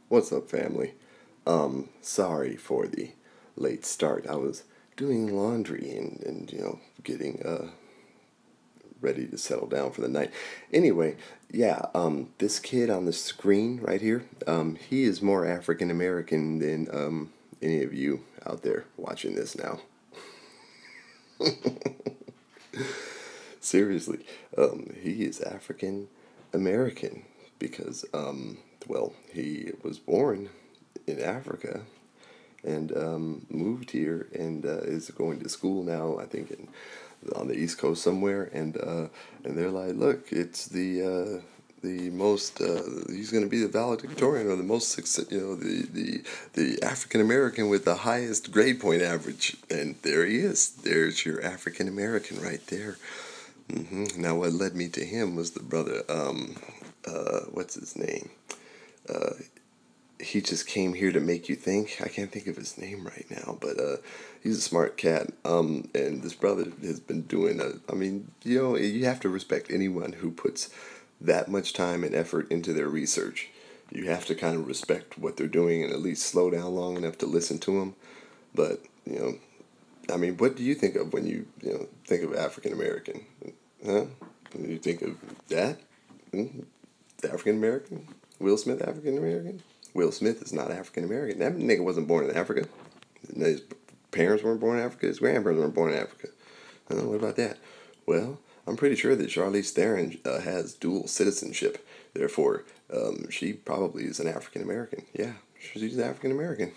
What's up, family? Sorry for the late start. I was doing laundry and getting ready to settle down for the night. Anyway, yeah, this kid on the screen right here, he is more African American than any of you out there watching this now. Seriously, he is African American because, well, he was born in Africa and moved here and is going to school now, I think, on the East Coast somewhere. And they're like, look, it's the most he's going to be the valedictorian or the most success, the African American with the highest grade point average, and there he is. There's your African American right there. Now, what led me to him was the brother. What's his name? He just came here to make you think. I can't think of his name right now, but he's a smart cat. And this brother has been doing you have to respect anyone who puts that much time and effort into their research. You have to kind of respect what they're doing and at least slow down long enough to listen to them. But, what do you think of when you think of African American? Huh? You think of that? African American? Will Smith African American? Will Smith is not African American. That nigga wasn't born in Africa. His parents weren't born in Africa. His grandparents weren't born in Africa. What about that? Well, I'm pretty sure that Charlize Theron has dual citizenship. Therefore, she probably is an African American. Yeah, she's African American.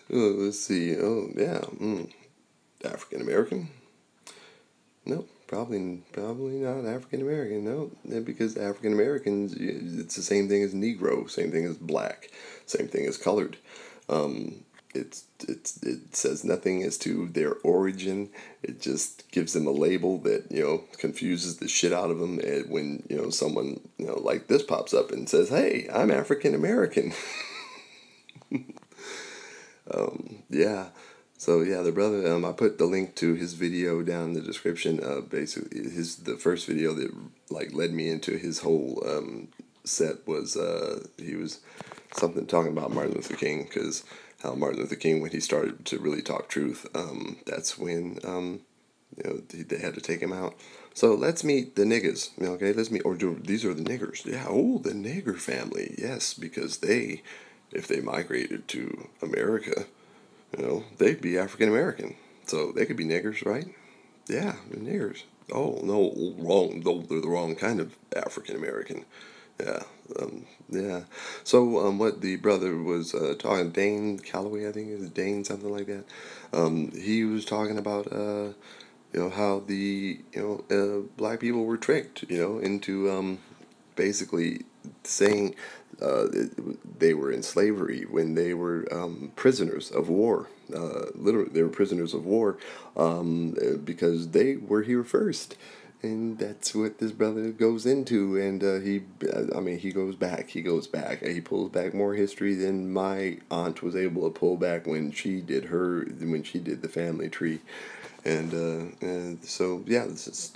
Let's see. Oh, yeah. African American? No, probably not African American. No, because African Americans, it's the same thing as Negro, same thing as black, same thing as colored. It says nothing as to their origin. It just gives them a label that confuses the shit out of them. And when someone like this pops up and says, "Hey, I'm African American." Yeah. So yeah, the brother. I put the link to his video down in the description. Basically, the first video that led me into his whole set was he was something talking about Martin Luther King, because how Martin Luther King, when he started to really talk truth, that's when they had to take him out. So let's meet the niggas. Okay, these are the niggers. Yeah. Oh, the nigger family. Yes, because if they migrated to America, they'd be African American. So they could be niggers, right? Yeah, they're niggers. Oh, no, wrong. They're the wrong kind of African American. Yeah, yeah. So, what the brother was talking, Dane Calloway, I think is Dane, something like that. He was talking about, how the, black people were tricked, into, basically saying they were in slavery when they were prisoners of war. Literally, they were prisoners of war because they were here first. And that's what this brother goes into, and he goes back. He pulls back more history than my aunt was able to pull back when she did the family tree. And so, yeah, this is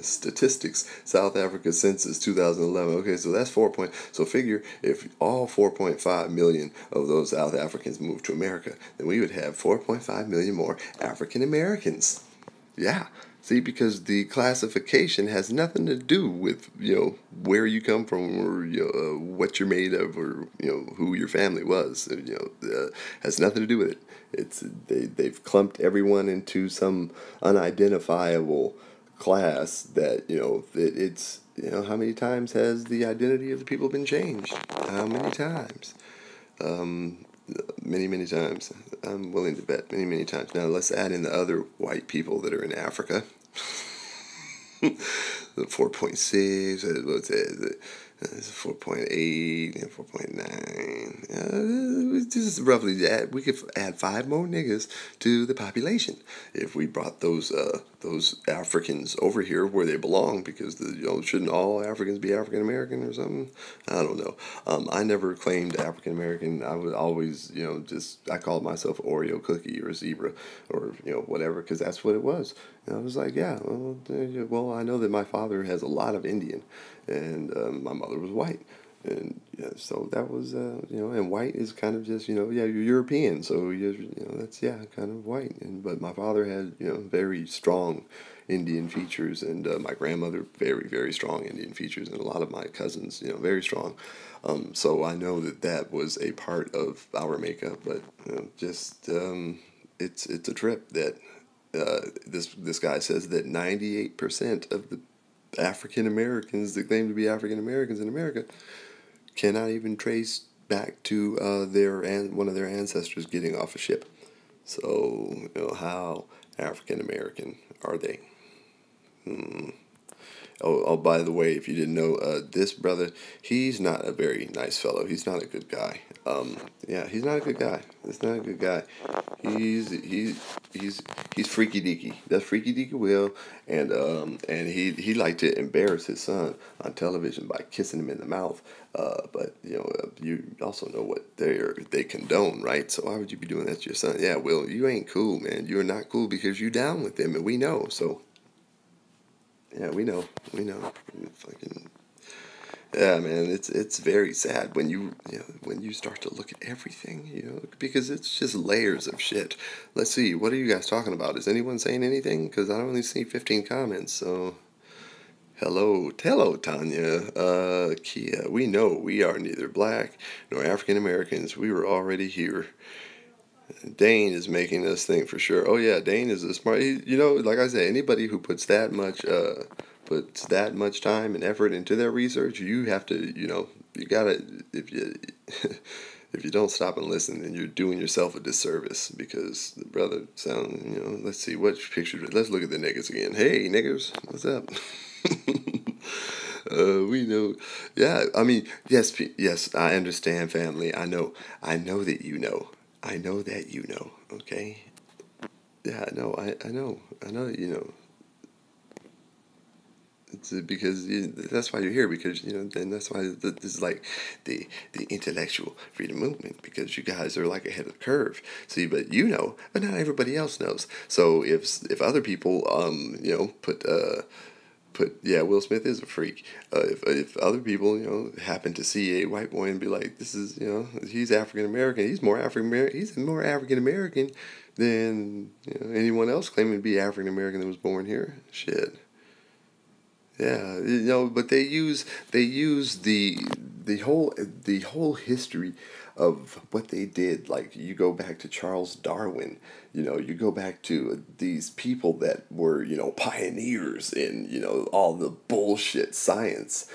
statistics. South Africa census 2011. Okay, so that's so figure if all 4.5 million of those South Africans moved to America, then we would have 4.5 million more African Americans. Yeah. See, because the classification has nothing to do with, where you come from or, what you're made of or, who your family was. Has nothing to do with it. They've clumped everyone into some unidentifiable class that, it's, how many times has the identity of the people been changed? How many times? Many times. I'm willing to bet many times. Now let's add in the other white people that are in Africa. The 4.6, what's it? 4.8 and 4.9. This is roughly we could add 5 more niggas to the population if we brought those Africans over here where they belong, because shouldn't all Africans be African American or something? I don't know. I never claimed African American. I would always I called myself Oreo cookie or zebra or whatever, because that's what it was. And I was like, yeah, well, I know that my father has a lot of Indian, and my mother was white. And yeah, so that was, and white is kind of just, yeah, you're European, so that's, yeah, kind of white. But my father had, very strong Indian features, and my grandmother, very, very strong Indian features, and a lot of my cousins, very strong. So I know that that was a part of our makeup, but just it's a trip that this guy says that 98% of the African Americans that claim to be African Americans in America cannot even trace back to one of their ancestors getting off a ship. So how African American are they? Oh, by the way, if you didn't know, this brother, he's not a very nice fellow. He's not a good guy. Yeah, he's not a good guy. He's not a good guy. He's freaky deaky. That's freaky deaky Will, and he liked to embarrass his son on television by kissing him in the mouth. But you also know what they condone, right? So why would you be doing that to your son? Yeah, Will, you ain't cool, man. You're not cool because you down with them, and we know. So. Yeah, we know. Fucking yeah, man. It's very sad when when you start to look at everything, because it's just layers of shit. Let's see, what are you guys talking about? Is anyone saying anything? Because I only see 15 comments. So hello, Tanya, Kia. We know we are neither black nor African Americans. We were already here. Dane is making us think for sure. Oh yeah, Dane is a smart. Like I said, anybody who puts that much time and effort into their research, you have to, you gotta if you if you don't stop and listen, then you're doing yourself a disservice because the brother sound. Let's see what picture. Let's look at the niggas again. Hey niggers, what's up? We know. Yeah, I mean, yes, I understand, family. I know that you know. I know that you know, okay? Yeah, no, I know that you know. It's because that's why you're here, because, and that's why this is like the intellectual freedom movement, because you guys are like ahead of the curve. See, but but not everybody else knows. So if other people, yeah, Will Smith is a freak. If other people, happen to see a white boy and be like, this is, he's African American, he's more African American than anyone else claiming to be African American that was born here. Shit. Yeah, but they use the whole history of what they did. Like you go back to Charles Darwin, you go back to these people that were pioneers in all the bullshit science,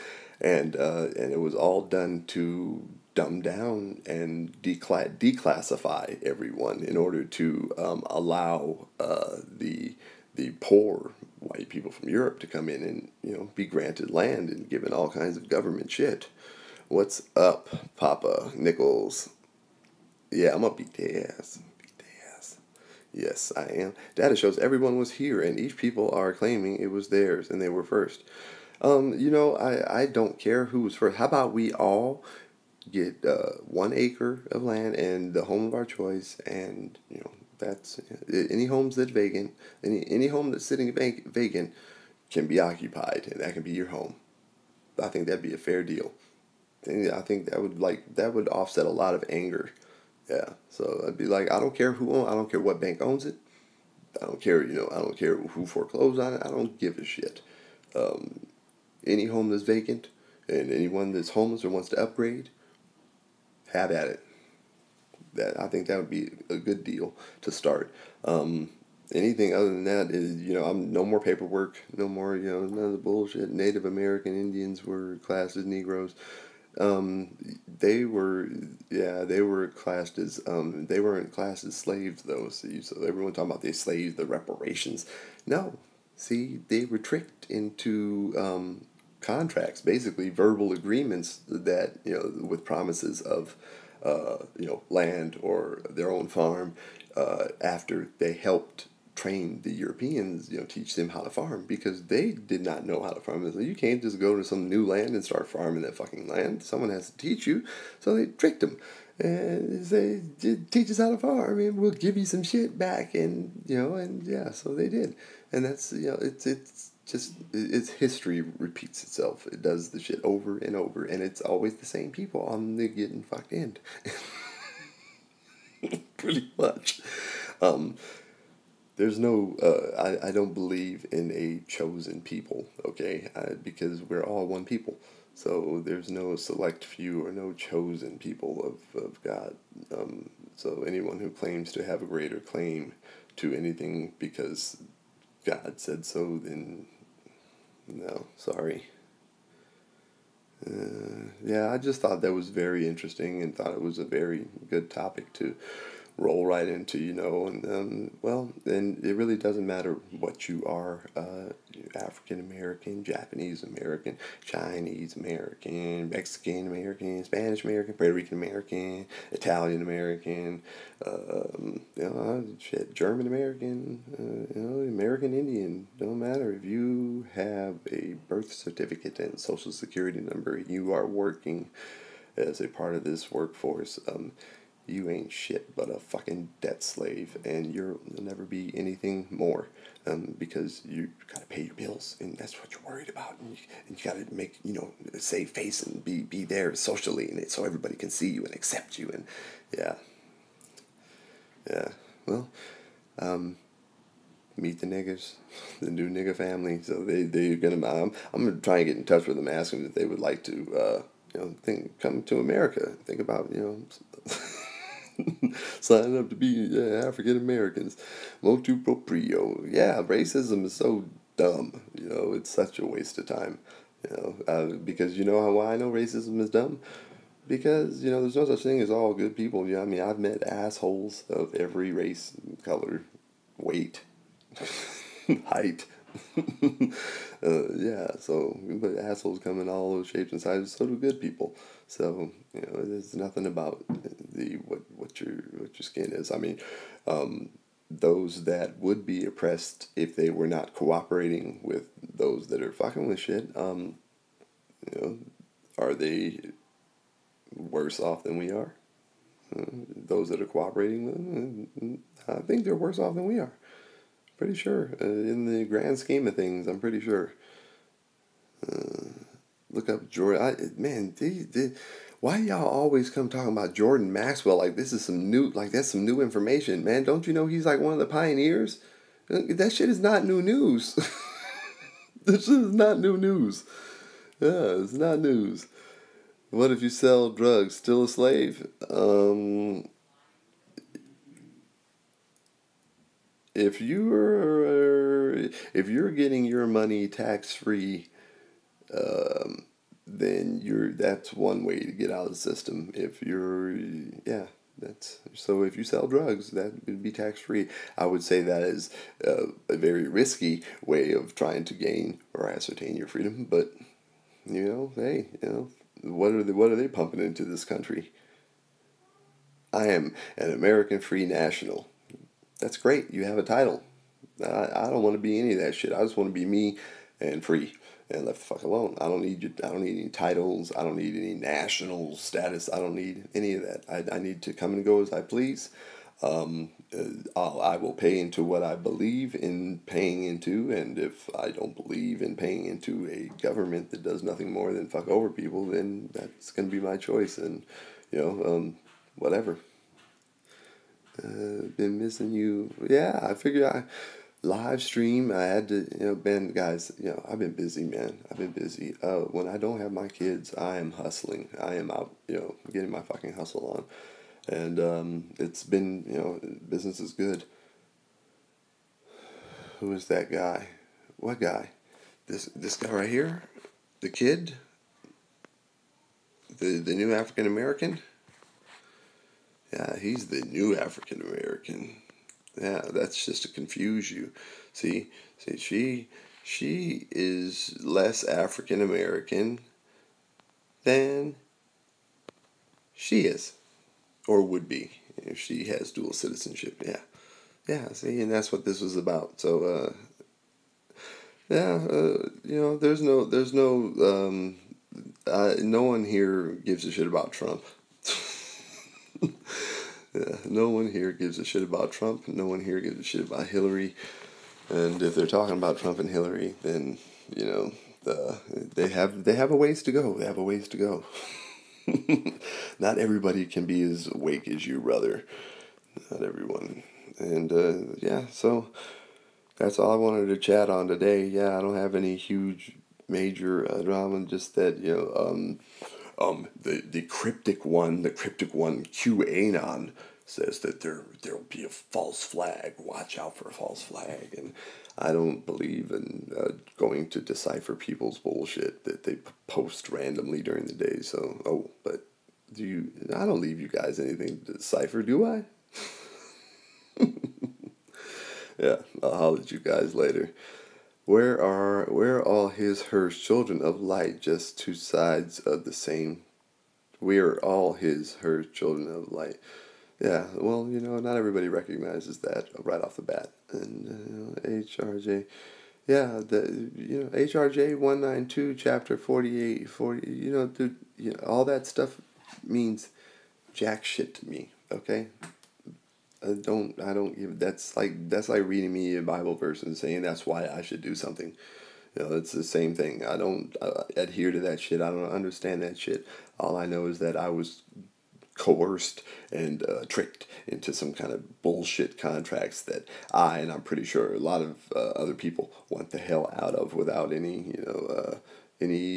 and it was all done to dumb down and declassify everyone in order to allow the poor white people from Europe to come in and be granted land and given all kinds of government shit. What's up, Papa Nichols? Yeah, I'm gonna beat their ass. Beat their ass. Yes, I am. Data shows everyone was here, and each people are claiming it was theirs and they were first. I don't care who was first. How about we all get 1 acre of land and the home of our choice, and that's any homes that vacant, any home that's sitting vacant can be occupied, and that can be your home. I think that'd be a fair deal. I think that would offset a lot of anger. Yeah, so I'd be like, I don't care who owns. I don't care what bank owns it. I don't care. I don't care who foreclosed on it. I don't give a shit. Any home that's vacant and anyone that's homeless or wants to upgrade, have at it. I think that would be a good deal to start. Anything other than that is, I'm no more paperwork, no more, none of the bullshit. Native American Indians were classed as Negroes. They were, yeah, they were classed as, they weren't classed as slaves though. See, so everyone talking about the slaves, the reparations. No, see, they were tricked into contracts, basically verbal agreements that with promises of land or their own farm after they helped train the Europeans, teach them how to farm, because they did not know how to farm. So you can't just go to some new land and start farming that fucking land. Someone has to teach you. So they tricked them and say, teach us how to farm and we'll give you some shit back. And, and yeah, so they did. And that's, it's just, it's history repeats itself. It does the shit over and over, and it's always the same people on the getting fucked end. Pretty much. There's no, I don't believe in a chosen people, okay? Because we're all one people. So there's no select few or no chosen people of God. So anyone who claims to have a greater claim to anything because God said so, then no, sorry. Yeah, I just thought that was very interesting and thought it was a very good topic to roll right into, and well, and it really doesn't matter what you are, African American, Japanese American, Chinese American, Mexican American, Spanish American, Puerto Rican American, Italian American, shit, German American, American Indian. Don't matter if you have a birth certificate and social security number. You are working as a part of this workforce. You ain't shit but a fucking debt slave, and you'll never be anything more, because you gotta pay your bills, and that's what you're worried about, and you gotta make, save face and be there socially, and so everybody can see you and accept you, and yeah, well, meet the niggas, the new nigga family. So they're gonna, I'm gonna try and get in touch with them, ask them if they would like to, come to America, think about, signing up to be African Americans. Motu proprio. Yeah, racism is so dumb. It's such a waste of time. Because why I know racism is dumb? Because, there's no such thing as all good people. I mean, I've met assholes of every race, color, weight, height. But assholes come in all those shapes and sizes. So do good people. So there's nothing about what your skin is. I mean, those that would be oppressed if they were not cooperating with those that are fucking with shit. Are they worse off than we are? Those that are cooperating, I think they're worse off than we are. Pretty sure. In the grand scheme of things, I'm pretty sure. Look up Jordan. Why y'all always come talking about Jordan Maxwell like this is that's some new information, man? Don't you know he's like one of the pioneers? That shit is not new news. This shit is not new news. Yeah, it's not news. What if you sell drugs? Still a slave? If you're getting your money tax free, then that's one way to get out of the system. If you sell drugs, that would be tax free. I would say that is a very risky way of trying to gain or ascertain your freedom. But what are they pumping into this country? I am an American free national. That's great. You have a title. I don't want to be any of that shit. I just want to be me and free and left the fuck alone. I don't need any titles. I don't need any national status. I don't need any of that. I need to come and go as I please. I will pay into what I believe in paying into, and if I don't believe in paying into a government that does nothing more than fuck over people, then that's going to be my choice, and whatever. Been missing you. Yeah, I figured I live stream. I had to, Ben, guys, I've been busy, man. I've been busy. When I don't have my kids, I am hustling. I am out, getting my fucking hustle on. And it's been, business is good. Who is that guy? What guy? This guy right here? The kid? The new African American? Yeah, he's the new African American. Yeah, that's just to confuse you. See, she is less African American than she is, or would be if she has dual citizenship. Yeah. See, and that's what this was about. So, there's no one here gives a shit about Trump. Yeah, no one here gives a shit about Trump. No one here gives a shit about Hillary. And if they're talking about Trump and Hillary, then you know they have a ways to go. They have a ways to go. Not everybody can be as awake as you, brother. Not everyone. And yeah, so that's all I wanted to chat on today. Yeah, I don't have any huge major drama. Just that the cryptic one, QAnon, says that there'll be a false flag. Watch out for a false flag. And I don't believe in going to decipher people's bullshit that they post randomly during the day. So, but I don't leave you guys anything to decipher, do I? Yeah, I'll holler at you guys later. Where are all hers children of light, just two sides of the same? We are all hers children of light. Yeah, well, not everybody recognizes that right off the bat. And HRJ, yeah, HRJ 192 chapter 48, 40. Dude, all that stuff means jack shit to me. Okay. I don't give. That's like reading me a Bible verse and saying that's why I should do something. It's the same thing. I don't adhere to that shit. I don't understand that shit. All I know is that I was coerced and tricked into some kind of bullshit contracts that and I'm pretty sure a lot of other people want the hell out of without any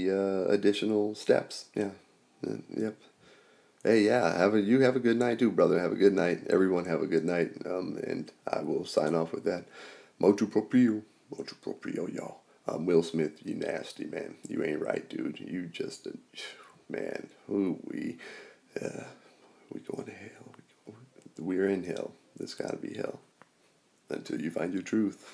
additional steps. Yeah. Yep. Hey, yeah, you have a good night too, brother. Have a good night. Everyone have a good night. And I will sign off with that. Mucho proprio, y'all. Will Smith, you nasty, man. You ain't right, dude. You just, man, we going to hell. We're in hell. This gotta be hell. Until you find your truth.